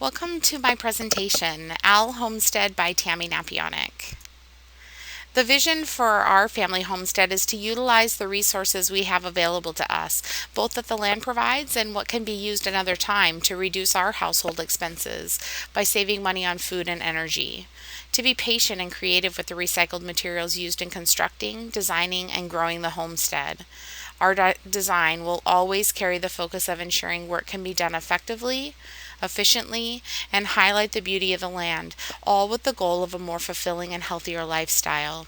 Welcome to my presentation, Al Homestead by Tammy Napionic. The vision for our family homestead is to utilize the resources we have available to us, both that the land provides and what can be used another time to reduce our household expenses by saving money on food and energy. To be patient and creative with the recycled materials used in constructing, designing, and growing the homestead. Our design will always carry the focus of ensuring work can be done effectively, efficiently, and highlight the beauty of the land, all with the goal of a more fulfilling and healthier lifestyle.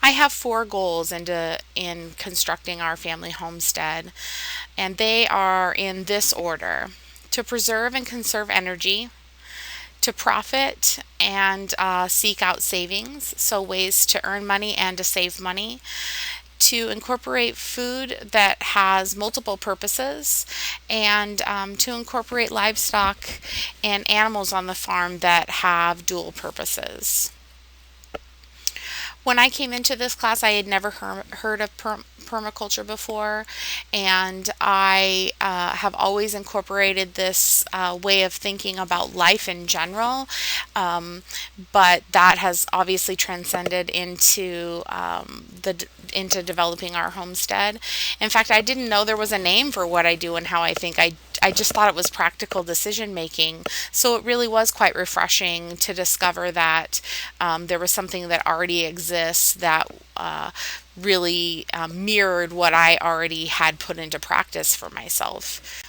I have four goals in constructing our family homestead, and they are in this order: to preserve and conserve energy, to profit and seek out savings, so ways to earn money and to save money, to incorporate food that has multiple purposes, and to incorporate livestock and animals on the farm that have dual purposes. When I came into this class, I had never heard of permaculture before, and I have always incorporated this way of thinking about life in general, but that has obviously transcended into developing our homestead. In fact, I didn't know there was a name for what I do and how I think. I just thought it was practical decision making. So it really was quite refreshing to discover that there was something that already exists that really mirrored what I already had put into practice for myself.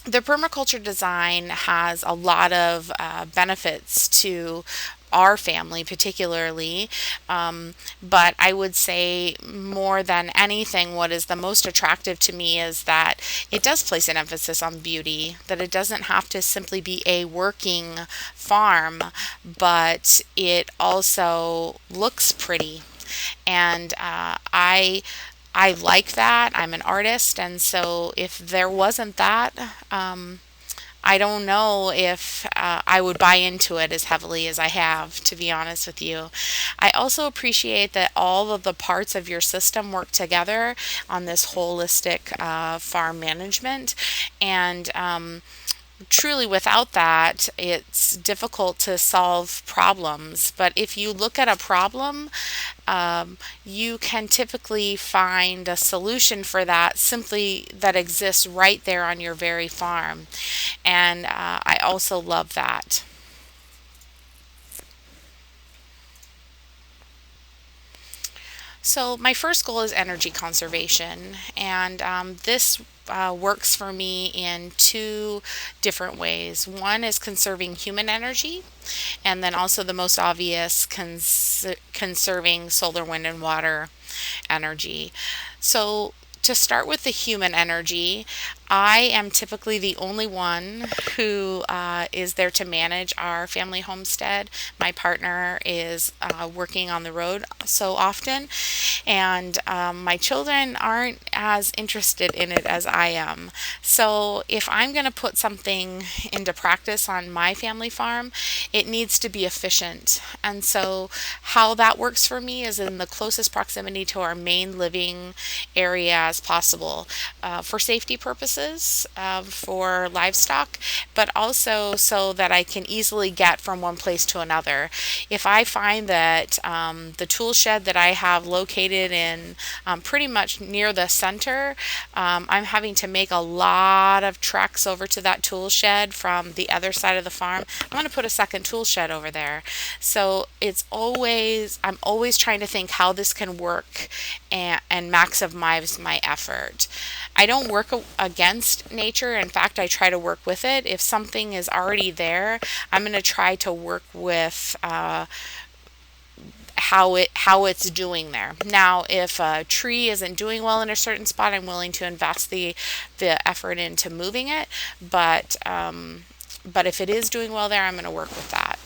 The permaculture design has a lot of benefits to our family, particularly. But I would say more than anything, what is the most attractive to me is that it does place an emphasis on beauty, that it doesn't have to simply be a working farm, but it also looks pretty. And I like that. I'm an artist, and so if there wasn't that, I don't know if I would buy into it as heavily as I have, to be honest with you. I also appreciate that all of the parts of your system work together on this holistic farm management, and truly without that it's difficult to solve problems. But if you look at a problem, you can typically find a solution for that simply that exists right there on your very farm. And I also love that. So, my first goal is energy conservation, and this works for me in two different ways. One is conserving human energy, and then also the most obvious, conserving solar, wind, and water energy. So, to start with the human energy, I am typically the only one who is there to manage our family homestead. My partner is working on the road so often, and my children aren't as interested in it as I am. So, if I'm going to put something into practice on my family farm, it needs to be efficient. And so, how that works for me is in the closest proximity to our main living area as possible, for safety purposes, for livestock, but also so that I can easily get from one place to another. If I find that the tool shed that I have located in pretty much near the center, I'm having to make a lot of treks over to that tool shed from the other side of the farm, I'm going to put a second tool shed over there. So I'm always trying to think how this can work and maximize my effort. I don't work against nature. In fact, I try to work with it. If something is already there, I'm going to try to work with how it's doing there. Now, if a tree isn't doing well in a certain spot, I'm willing to invest the effort into moving it. But if it is doing well there, I'm going to work with that.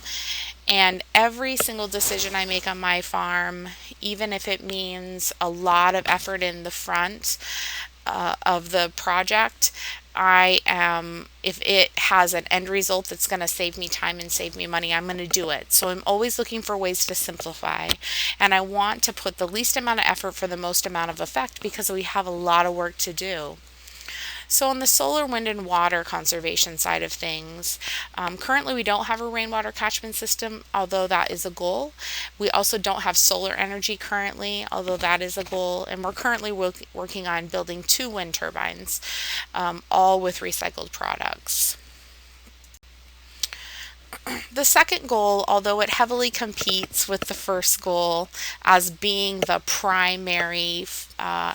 And every single decision I make on my farm, even if it means a lot of effort in the front of the project, if it has an end result that's going to save me time and save me money, I'm going to do it. So I'm always looking for ways to simplify. And I want to put the least amount of effort for the most amount of effect because we have a lot of work to do. So, on the solar, wind, and water conservation side of things, currently we don't have a rainwater catchment system, although that is a goal. We also don't have solar energy currently, although that is a goal. And we're currently working on building 2 wind turbines, all with recycled products. The second goal, although it heavily competes with the first goal as being the primary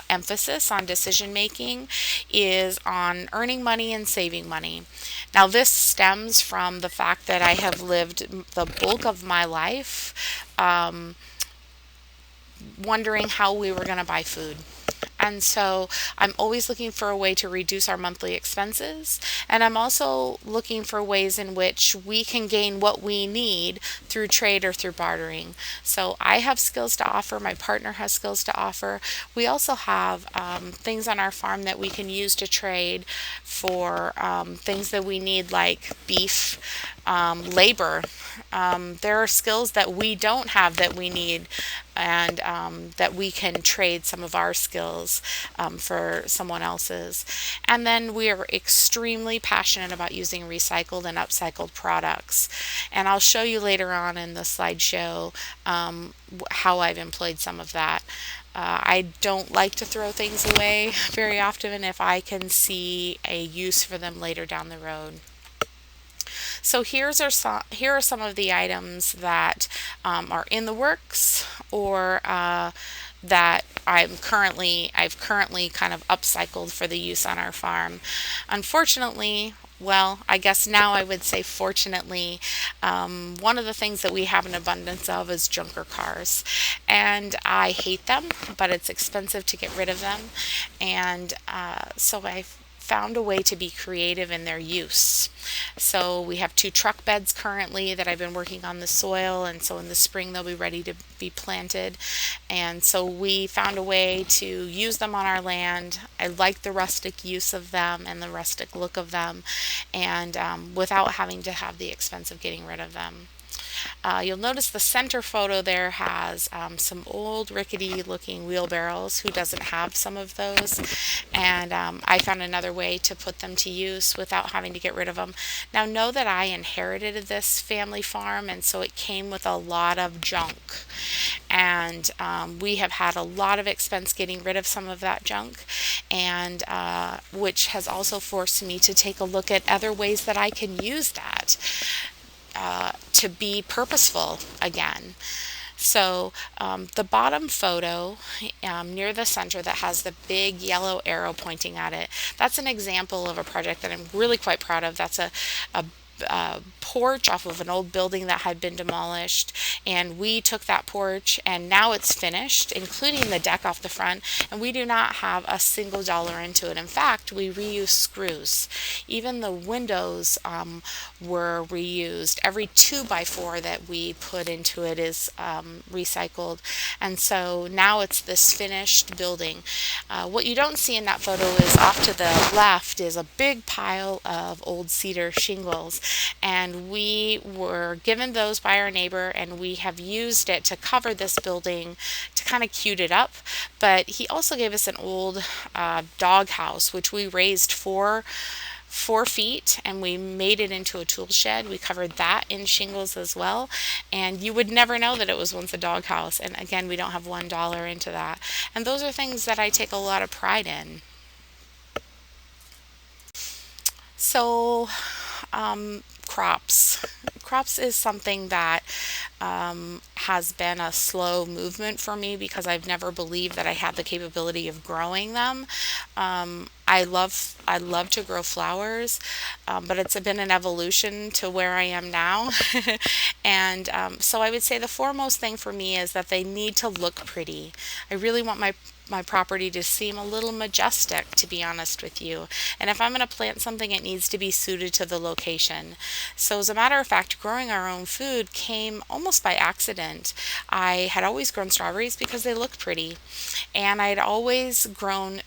emphasis on decision making, is on earning money and saving money. Now, this stems from the fact that I have lived the bulk of my life wondering how we were going to buy food. And so I'm always looking for a way to reduce our monthly expenses. And I'm also looking for ways in which we can gain what we need through trade or through bartering. So I have skills to offer, my partner has skills to offer. We also have things on our farm that we can use to trade for things that we need, like beef, labor. There are skills that we don't have that we need, and that we can trade some of our skills for someone else's. And then we are extremely passionate about using recycled and upcycled products. And I'll show you later on in the slideshow how I've employed some of that. I don't like to throw things away very often if I can see a use for them later down the road. So here are some of the items that are in the works, or that I've currently kind of upcycled for the use on our farm. Unfortunately, well, I guess now I would say fortunately, one of the things that we have an abundance of is junker cars. And I hate them, but it's expensive to get rid of them. And so I've found a way to be creative in their use. So we have 2 truck beds currently that I've been working on the soil, and so in the spring they'll be ready to be planted. And so we found a way to use them on our land. I like the rustic use of them and the rustic look of them, and without having to have the expense of getting rid of them. You'll notice the center photo there has some old rickety looking wheelbarrows. Who doesn't have some of those? And I found another way to put them to use without having to get rid of them. Now, know that I inherited this family farm, and so it came with a lot of junk. And we have had a lot of expense getting rid of some of that junk, and which has also forced me to take a look at other ways that I can use that to be purposeful again. So the bottom photo near the center that has the big yellow arrow pointing at it, that's an example of a project that I'm really quite proud of. That's a porch off of an old building that had been demolished, and we took that porch and now it's finished, including the deck off the front, and we do not have a single dollar into it. In fact, we reuse screws. Even the windows were reused. Every 2x4 that we put into it is recycled, and so now it's this finished building. What you don't see in that photo is off to the left is a big pile of old cedar shingles, and we were given those by our neighbor, and we have used it to cover this building to kind of cute it up. But he also gave us an old dog house, which we raised 4 feet, and we made it into a tool shed. We covered that in shingles as well, and you would never know that it was once a dog house. And again, we don't have $1 into that. And those are things that I take a lot of pride in. So crops. Crops is something that has been a slow movement for me because I've never believed that I had the capability of growing them. I love to grow flowers, but it's been an evolution to where I am now. And so I would say the foremost thing for me is that they need to look pretty. I really want my property to seem a little majestic, to be honest with you. And if I'm going to plant something, it needs to be suited to the location. So as a matter of fact, growing our own food came almost by accident. I had always grown strawberries because they looked pretty, and I'd always grown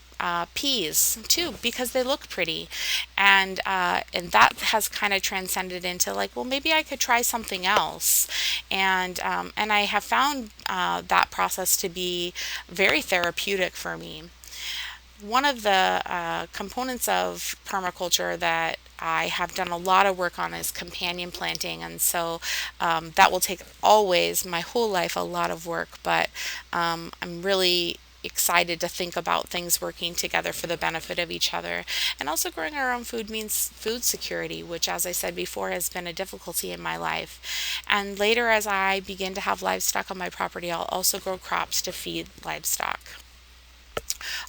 peas too because they look pretty, and that has kind of transcended into like, well, maybe I could try something else, and I have found that process to be very therapeutic for me. One of the components of permaculture that I have done a lot of work on is companion planting, and so that will take always my whole life a lot of work, but I'm really excited to think about things working together for the benefit of each other. And also growing our own food means food security, which, as I said before, has been a difficulty in my life. And later, as I begin to have livestock on my property, I'll also grow crops to feed livestock.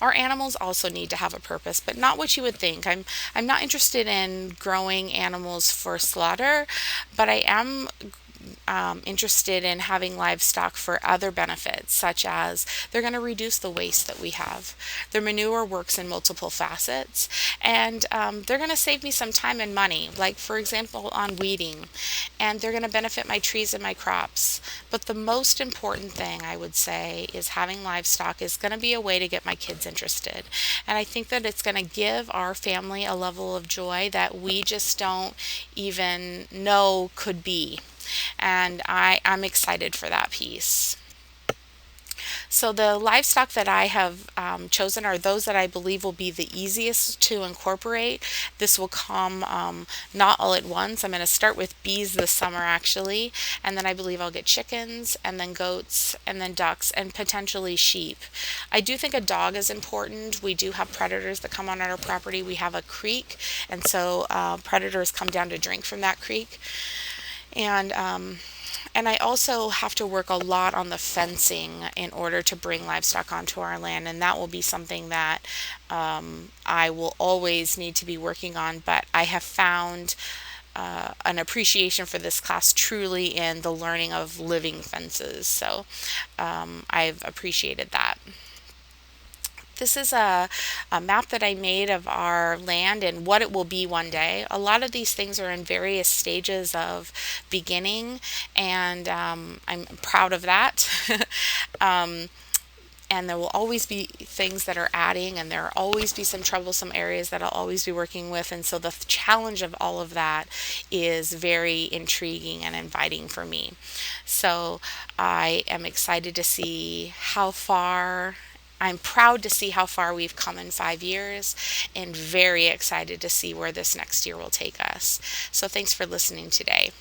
Our animals also need to have a purpose, but not what you would think. I'm not interested in growing animals for slaughter, but I am interested in having livestock for other benefits, such as they're going to reduce the waste that we have. Their manure works in multiple facets, and they're going to save me some time and money, like, for example, on weeding, and they're going to benefit my trees and my crops. But the most important thing I would say is having livestock is going to be a way to get my kids interested. And I think that it's going to give our family a level of joy that we just don't even know could be. And I'm excited for that piece. So the livestock that I have chosen are those that I believe will be the easiest to incorporate. This will come not all at once. I'm going to start with bees this summer actually, and then I believe I'll get chickens and then goats and then ducks and potentially sheep. I do think a dog is important. We do have predators that come on our property. We have a creek, and so predators come down to drink from that creek. And and I also have to work a lot on the fencing in order to bring livestock onto our land, and that will be something that I will always need to be working on. But I have found an appreciation for this class truly in the learning of living fences. So I've appreciated that. This is a map that I made of our land and what it will be one day. A lot of these things are in various stages of beginning, and I'm proud of that. um, and there will always be things that are adding, and there will always be some troublesome areas that I'll always be working with. And so the challenge of all of that is very intriguing and inviting for me. So I am excited to see how far. I'm proud to see how far we've come in 5 years, and very excited to see where this next year will take us. So thanks for listening today.